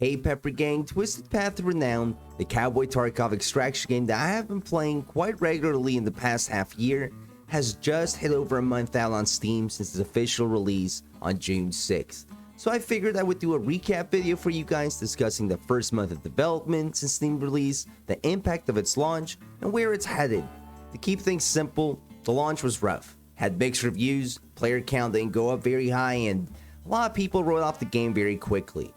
Hey Pepper Gang, Twisted Path To Renown, the Cowboy Tarkov extraction game that I have been playing quite regularly in the past half year, has just hit over a month out on Steam since its official release on June 6th. So I figured I would do a recap video for you guys discussing the first month of development since Steam release, the impact of its launch, and where it's headed. To keep things simple, the launch was rough, had mixed reviews, player count didn't go up very high, and a lot of people wrote off the game very quickly.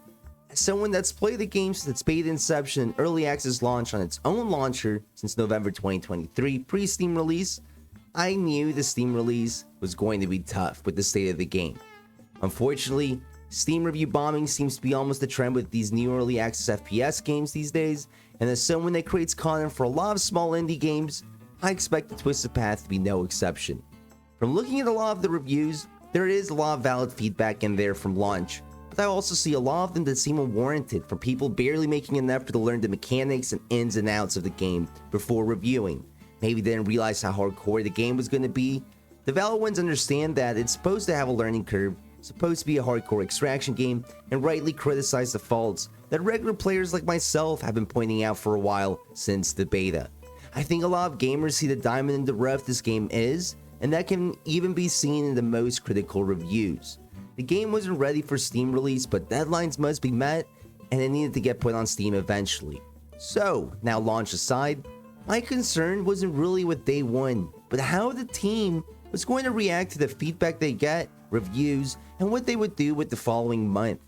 As someone that's played the game since its beta inception and early access launch on its own launcher since November 2023 pre-Steam release, I knew the Steam release was going to be tough with the state of the game. Unfortunately, Steam review bombing seems to be almost a trend with these new early access FPS games these days, and as someone that creates content for a lot of small indie games, I expect the Twisted Path to be no exception. From looking at a lot of the reviews, there is a lot of valid feedback in there from launch, but I also see a lot of them that seem unwarranted from people barely making an effort to learn the mechanics and ins and outs of the game before reviewing. Maybe they didn't realize how hardcore the game was going to be. The valid ones understand that it's supposed to have a learning curve, supposed to be a hardcore extraction game, and rightly criticize the faults that regular players like myself have been pointing out for a while since the beta. I think a lot of gamers see the diamond in the rough this game is, and that can even be seen in the most critical reviews. The game wasn't ready for Steam release, but deadlines must be met, and it needed to get put on Steam eventually. So, now launch aside, my concern wasn't really with day one, but how the team was going to react to the feedback they get, reviews, and what they would do with the following month.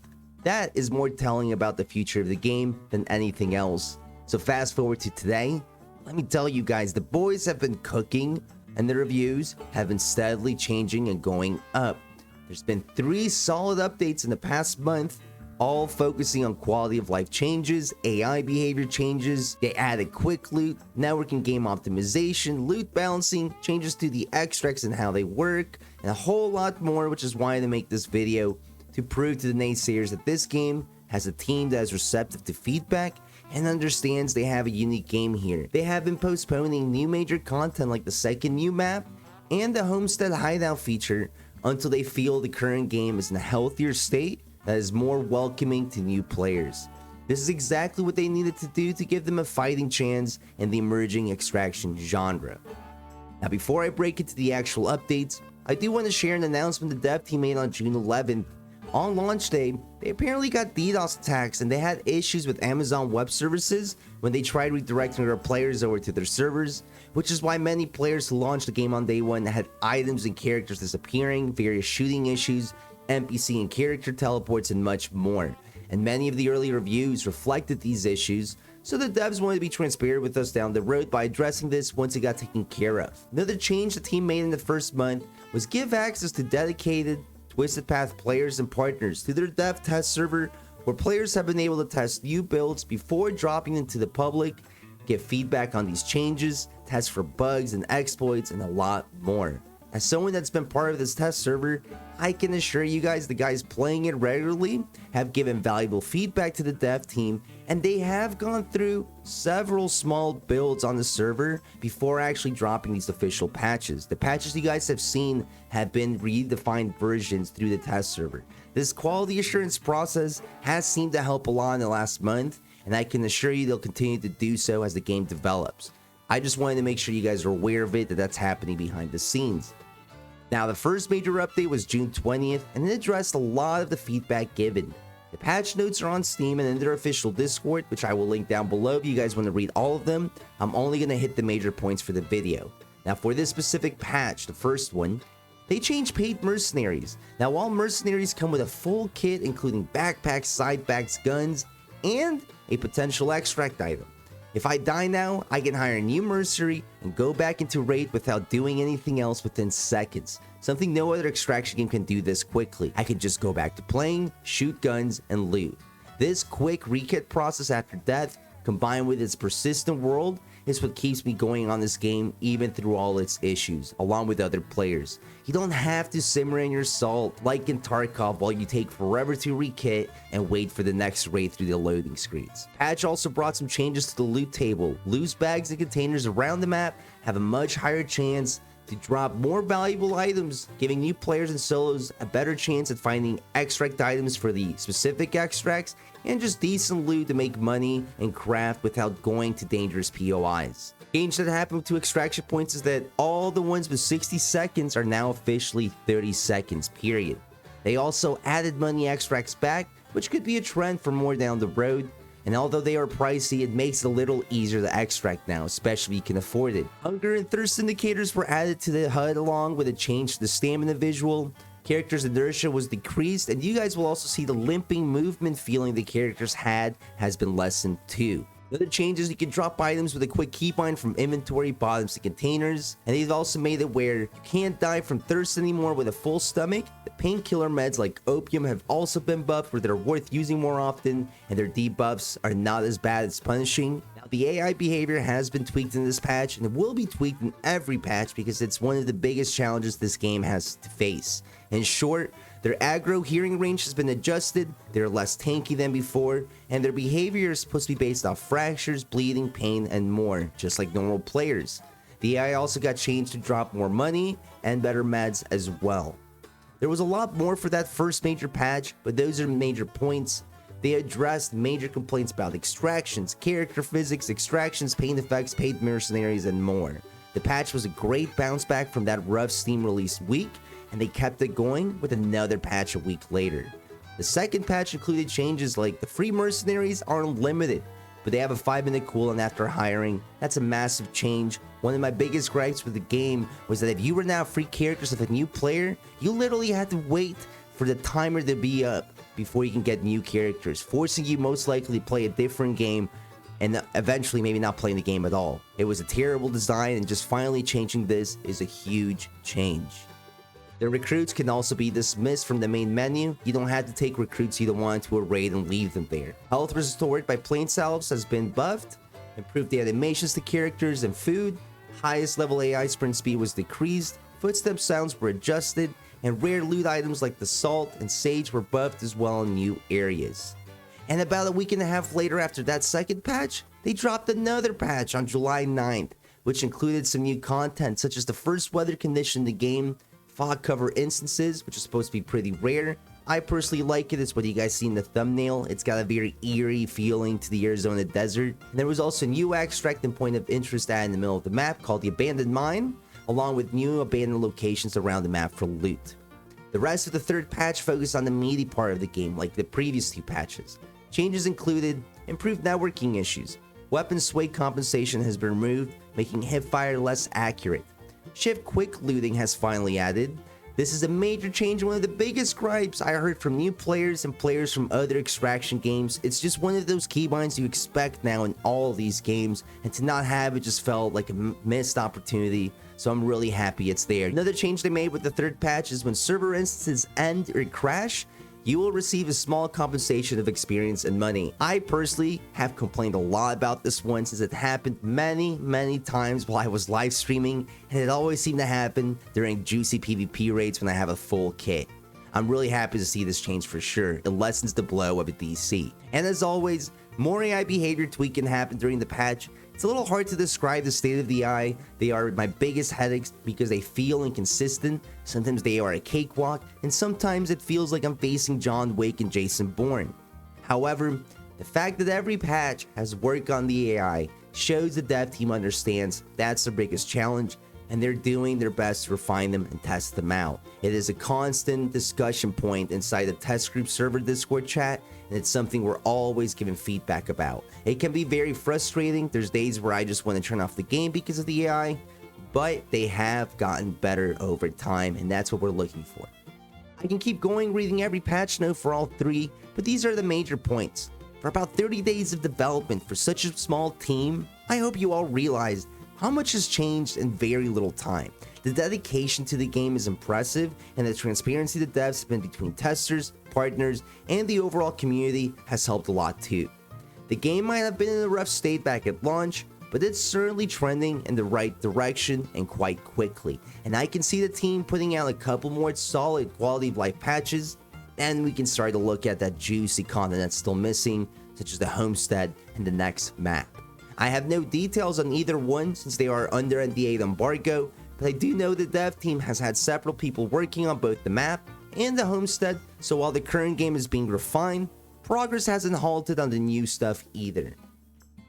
That is more telling about the future of the game than anything else. So fast forward to today, let me tell you guys, the boys have been cooking, and the reviews have been steadily changing and going up. There's been 3 solid updates in the past month, all focusing on quality of life changes, AI behavior changes. They added quick loot, network and game optimization, loot balancing, changes to the extracts and how they work, and a whole lot more, which is why I make this video, to prove to the naysayers that this game has a team that is receptive to feedback and understands they have a unique game here. They have been postponing new major content like the second new map and the Homestead Hideout feature until they feel the current game is in a healthier state that is more welcoming to new players. This is exactly what they needed to do to give them a fighting chance in the emerging extraction genre. Now before I break into the actual updates, I do want to share an announcement the dev team made on June 11th. On launch day, they apparently got DDoS attacks and they had issues with Amazon Web Services when they tried redirecting their players over to their servers, which is why many players who launched the game on day one had items and characters disappearing, various shooting issues, NPC and character teleports, and much more. And many of the early reviews reflected these issues, so the devs wanted to be transparent with us down the road by addressing this once it got taken care of. Another change the team made in the first month was give access to dedicated Twisted Path players and partners to their dev test server, where players have been able to test new builds before dropping into the public, get feedback on these changes, test for bugs and exploits, and a lot more. As someone that's been part of this test server, I can assure you guys the guys playing it regularly have given valuable feedback to the dev team, and they have gone through several small builds on the server before actually dropping these official patches. The patches you guys have seen have been redefined versions through the test server. This quality assurance process has seemed to help a lot in the last month, and I can assure you they'll continue to do so as the game develops. I just wanted to make sure you guys are aware of it, that's happening behind the scenes. Now, the first major update was June 20th, and it addressed a lot of the feedback given. The patch notes are on Steam and in their official Discord, which I will link down below if you guys want to read all of them. I'm only going to hit the major points for the video. Now, for this specific patch, the first one, they changed paid mercenaries. Now, while mercenaries come with a full kit including backpacks, side bags, guns, and a potential extract item. If I die now, I can hire a new mercenary and go back into raid without doing anything else within seconds. Something no other extraction game can do this quickly. I can just go back to playing, shoot guns, and loot. This quick rekit process after death, combined with its persistent world, is what keeps me going on this game even through all its issues, along with other players. You don't have to simmer in your salt like in Tarkov while you take forever to rekit and wait for the next raid through the loading screens. Patch also brought some changes to the loot table. Loose bags and containers around the map have a much higher chance to drop more valuable items, giving new players and solos a better chance at finding extract items for the specific extracts, and just decent loot to make money and craft without going to dangerous POIs. Change that happened to extraction points is that all the ones with 60 seconds are now officially 30 seconds, period. They also added money extracts back, which could be a trend for more down the road. And although they are pricey, it makes it a little easier to extract now, especially if you can afford it. Hunger and thirst indicators were added to the HUD along with a change to the stamina visual. Characters' inertia was decreased, and you guys will also see the limping movement feeling the characters had has been lessened too. Another change is you can drop items with a quick keybind from inventory bottoms to containers, and they've also made it where you can't die from thirst anymore with a full stomach. The painkiller meds like opium have also been buffed where they're worth using more often, and their debuffs are not as bad as punishing. Now, the AI behavior has been tweaked in this patch, and it will be tweaked in every patch because it's one of the biggest challenges this game has to face. In short, their aggro hearing range has been adjusted, they're less tanky than before, and their behavior is supposed to be based off fractures, bleeding, pain, and more, just like normal players. The AI also got changed to drop more money and better meds as well. There was a lot more for that first major patch, but those are major points. They addressed major complaints about extractions, character physics, extractions, pain effects, paid mercenaries, and more. The patch was a great bounce back from that rough Steam release week, and they kept it going with another patch a week later. The second patch included changes like the free mercenaries aren't limited, but they have a 5-minute cooldown after hiring. That's a massive change. One of my biggest gripes with the game was that if you were now free characters with a new player, you literally had to wait for the timer to be up before you can get new characters, forcing you most likely to play a different game and eventually maybe not playing the game at all. It was a terrible design, and just finally changing this is a huge change. The recruits can also be dismissed from the main menu. You don't have to take recruits you don't want to a raid and leave them there. Health restored by plain salves has been buffed. Improved the animations to characters and food. Highest level AI sprint speed was decreased. Footstep sounds were adjusted. And rare loot items like the salt and sage were buffed as well in new areas. And about a week and a half later after that second patch, they dropped another patch on July 9th, which included some new content such as the first weather condition in the game, fog cover instances, which is supposed to be pretty rare. I personally like it. It's what you guys see in the thumbnail. It's got a very eerie feeling to the Arizona desert. And there was also a new extract and point of interest added in the middle of the map called the Abandoned Mine, along with new abandoned locations around the map for loot. The rest of the third patch focused on the meaty part of the game, like the previous two patches. Changes included improved networking issues. Weapon sway compensation has been removed, making hipfire less accurate. Shift quick looting has finally added. This is a major change, one of the biggest gripes I heard from new players and players from other extraction games. It's just one of those keybinds you expect now in all of these games, and to not have it just felt like a missed opportunity, so I'm really happy it's there. Another change they made with the third patch is when server instances end or crash, you will receive a small compensation of experience and money. I personally have complained a lot about this one since it happened many times while I was live streaming, and it always seemed to happen during juicy PvP raids when I have a full kit. I'm really happy to see this change for sure. It lessens the blow of a DC. And as always, more AI behavior tweaking happened during the patch. It's a little hard to describe the state of the AI. They are my biggest headaches because they feel inconsistent. Sometimes they are a cakewalk, and sometimes it feels like I'm facing John Wick and Jason Bourne. However, the fact that every patch has work on the AI shows the dev team understands that's their biggest challenge, and they're doing their best to refine them and test them out. It is a constant discussion point inside the test group server Discord chat, and it's something we're always giving feedback about. It can be very frustrating. There's days where I just want to turn off the game because of the AI, but they have gotten better over time, and that's what we're looking for. I can keep going reading every patch note for all three, but these are the major points. For about 30 days of development for such a small team, I hope you all realize how much has changed in very little time. The dedication to the game is impressive, and the transparency the devs have been between testers, partners, and the overall community has helped a lot too. The game might have been in a rough state back at launch, but it's certainly trending in the right direction and quite quickly. And I can see the team putting out a couple more solid quality of life patches, and we can start to look at that juicy content that's still missing, such as the homestead and the next map. I have no details on either one since they are under NDA embargo, but I do know the dev team has had several people working on both the map and the homestead, so while the current game is being refined, progress hasn't halted on the new stuff either.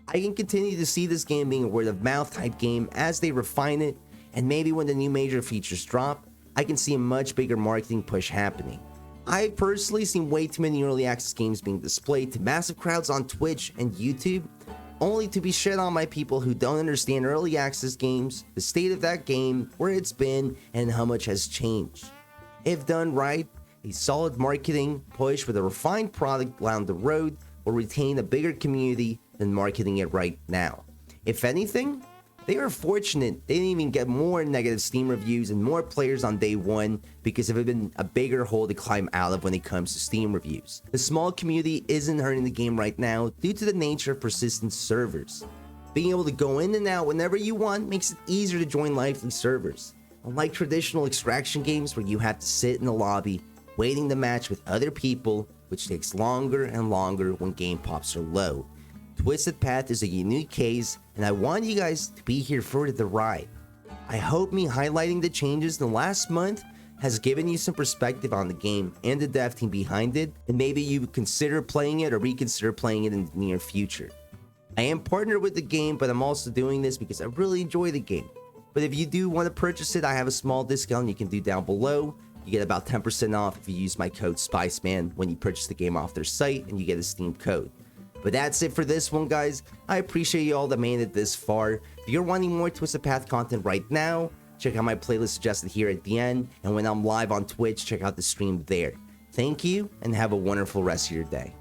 I can continue to see this game being a word of mouth type game as they refine it, and maybe when the new major features drop, I can see a much bigger marketing push happening. I've personally seen way too many early access games being displayed to massive crowds on Twitch and YouTube, only to be shit on by people who don't understand early access games, the state of that game, where it's been, and how much has changed. If done right, a solid marketing push with a refined product down the road will retain a bigger community than marketing it right now. If anything, they are fortunate they didn't even get more negative Steam reviews and more players on day one because it would have been a bigger hole to climb out of when it comes to Steam reviews. The small community isn't hurting the game right now due to the nature of persistent servers. Being able to go in and out whenever you want makes it easier to join lively servers. Unlike traditional extraction games where you have to sit in the lobby waiting to match with other people, which takes longer and longer when game pops are low. Twisted Path is a unique case, and I want you guys to be here for the ride. I hope me highlighting the changes in the last month has given you some perspective on the game and the dev team behind it, and maybe you consider playing it or reconsider playing it in the near future. I am partnered with the game, but I'm also doing this because I really enjoy the game. But if you do want to purchase it, I have a small discount you can do down below. You get about 10% off if you use my code SPICEMAN when you purchase the game off their site, and you get a Steam code. But that's it for this one, guys. I appreciate you all that made it this far. If you're wanting more Twisted Path content right now, check out my playlist suggested here at the end. And when I'm live on Twitch, check out the stream there. Thank you, and have a wonderful rest of your day.